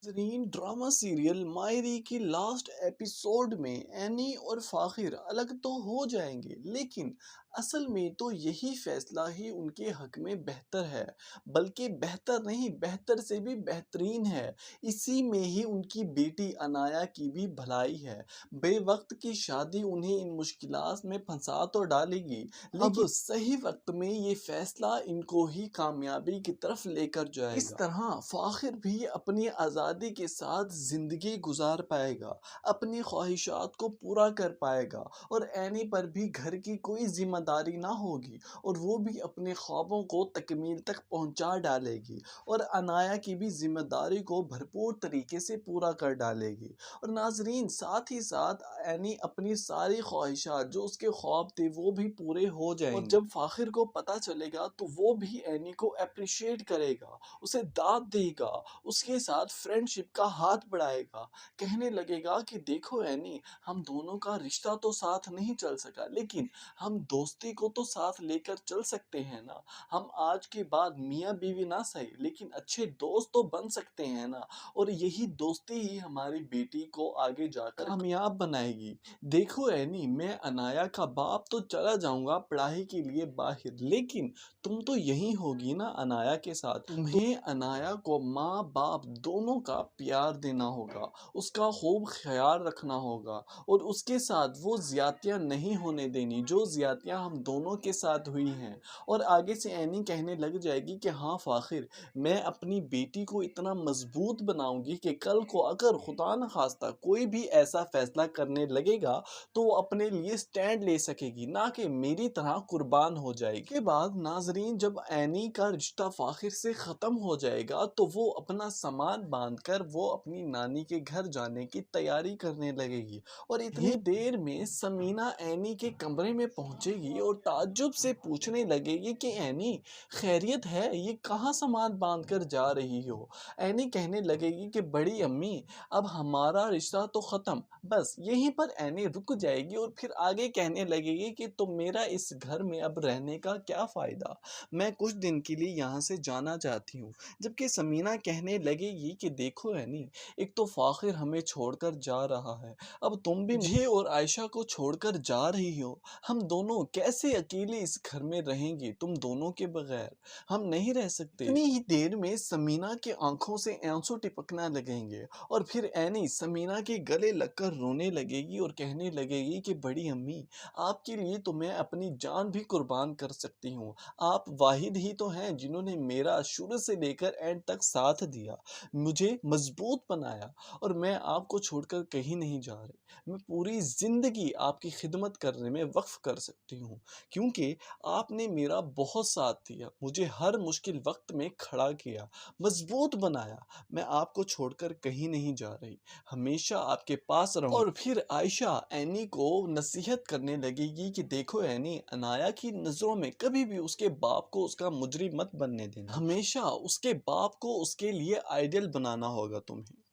ترین drama serial مائری کی last episode میں any اور فاخر الگ تو ہو جائیں گے، لیکن اصل میں تو یہی فیصلہ ہی ان کے حق میں بہتر ہے، بلکہ بہتر نہیں، بہتر سے بھی بہترین ہے۔ اسی میں ہی ان کی بیٹی انایا کی بھی بھلائی ہے۔ بے وقت کی شادی انہیں ان مشکلات میں پھنسا تو ڈالے گی، لیکن اب صحیح وقت میں یہ فیصلہ ان کو ہی کامیابی کی طرف لے کر جائے گا۔ اس طرح فاخر بھی اپنی آزادی کے ساتھ زندگی گزار پائے گا، اپنی خواہشات کو پورا کر پائے گا، اور اینی پر بھی گھر کی کوئی ذمہ داری نہ ہوگی اور وہ بھی اپنے خوابوں کو تکمیل تک پہنچا ڈالے گی، اور انایا کی بھی ذمہ داری کو بھرپور طریقے سے پورا کر ڈالے گی۔ اور ناظرین، ساتھ ہی ساتھ اینی اپنی ساری خواہشات جو اس کے خواب تھے وہ بھی پورے ہو جائیں گے، اور جب فاخر کو پتہ چلے گا تو وہ بھی اینی کو اپریشیٹ کرے گا، اسے داد دے گا، اس کے ساتھ فرینڈ شپ کا ہاتھ بڑھائے گا، کہنے لگے گا کہ دیکھو اینی، ہم دونوں کا رشتہ تو ساتھ نہیں چل سکا، لیکن ہم دوستی کو تو ساتھ لے کر چل سکتے ہیں نا۔ ہم آج کے بعد میاں بیوی نہ صحیح، لیکن اچھے دوست تو بن سکتے ہیں نا، اور یہی دوستی ہی ہماری بیٹی کو آگے جا کر کامیاب بنائے گی۔ دیکھو اینی، میں انایا کا باپ تو چلا جاؤں گا پڑھائی کے لیے باہر، لیکن تم تو یہی ہوگی نا انایا کے ساتھ۔ تمہیں انایا کو ماں باپ دونوں کا پیار دینا ہوگا، اس کا خوب خیال رکھنا ہوگا، اور اس کے ساتھ وہ زیادتیاں نہیں ہونے دینی جو زیادتیاں ہم دونوں کے ساتھ ہوئی ہیں۔ اور آگے سے اینی کہنے لگ جائے گی کہ ہاں فاخر، میں اپنی بیٹی کو اتنا مضبوط بناؤں گی کہ کل کو اگر خدا نخواستہ کوئی بھی ایسا فیصلہ کرنے لگے گا تو وہ اپنے لیے سٹینڈ لے سکے گی، نہ کہ میری طرح قربان ہو جائے گی۔ اس کے بعد ناظرین، جب اینی کا رشتہ فاخر سے ختم ہو جائے گا تو وہ اپنا سامان باندھ کر وہ اپنی نانی کے گھر جانے کی تیاری کرنے لگے گی، اور اتنی دیر میں سمینا اینی کے کمرے میں پہنچے گی اور تعجب سے پوچھنے لگے گی کہ اینی، خیریت ہے؟ یہ کہاں سامان باندھ کر جا رہی ہو؟ اینی کہنے لگے گی کہ بڑی امی، اب ہمارا رشتہ تو ختم، بس یہیں پر اینی رک جائے گی اور پھر آگے کہنے لگے گی کہ تم میرا اس گھر میں اب رہنے کا کیا فائدہ، میں کچھ دن کے لیے یہاں سے جانا چاہتی ہوں۔ جبکہ سمینا کہنے لگے گی کہ دیکھو اینی، ایک تو فاخر ہمیں چھوڑ کر جا رہا ہے، اب تم بھی مجھے اور عائشہ کو چھوڑ کر جا رہی ہو، ہم دونوں کیسے اکیلے اس گھر میں رہیں گے؟ تم دونوں کے بغیر ہم نہیں رہ سکتے۔ اتنی ہی دیر میں سمینا کے آنکھوں سے آنسو ٹپکنا لگیں گے، اور پھر اینی سمینا کے گلے لگ کر رونے لگے گی اور کہنے لگے گی کہ بڑی امی، آپ کے لیے تو میں اپنی جان بھی قربان کر سکتی ہوں، آپ واحد ہی تو ہیں جنہوں نے میرا شروع سے لے کر اینڈ تک ساتھ دیا، مجھے مضبوط بنایا، اور میں آپ کو چھوڑ کر کہیں نہیں جا رہی۔ میں پوری زندگی آپ کی خدمت کرنے میں وقف کر سکتی ہوں، کیونکہ آپ نے میرا بہت ساتھ دیا، مجھے ہر مشکل وقت میں کھڑا کیا، مضبوط بنایا، میں آپ کو چھوڑ کر کہیں نہیں جا رہی، ہمیشہ آپ کے پاس رہوں۔ اور پھر عائشہ اینی کو نصیحت کرنے لگے گی کہ دیکھو اینی، انایا کی نظروں میں کبھی بھی اس کے باپ کو اس کا مجرم مت بننے دینا، ہمیشہ اس کے باپ کو اس کے لیے آئیڈیل بنانا ہوگا تمہیں۔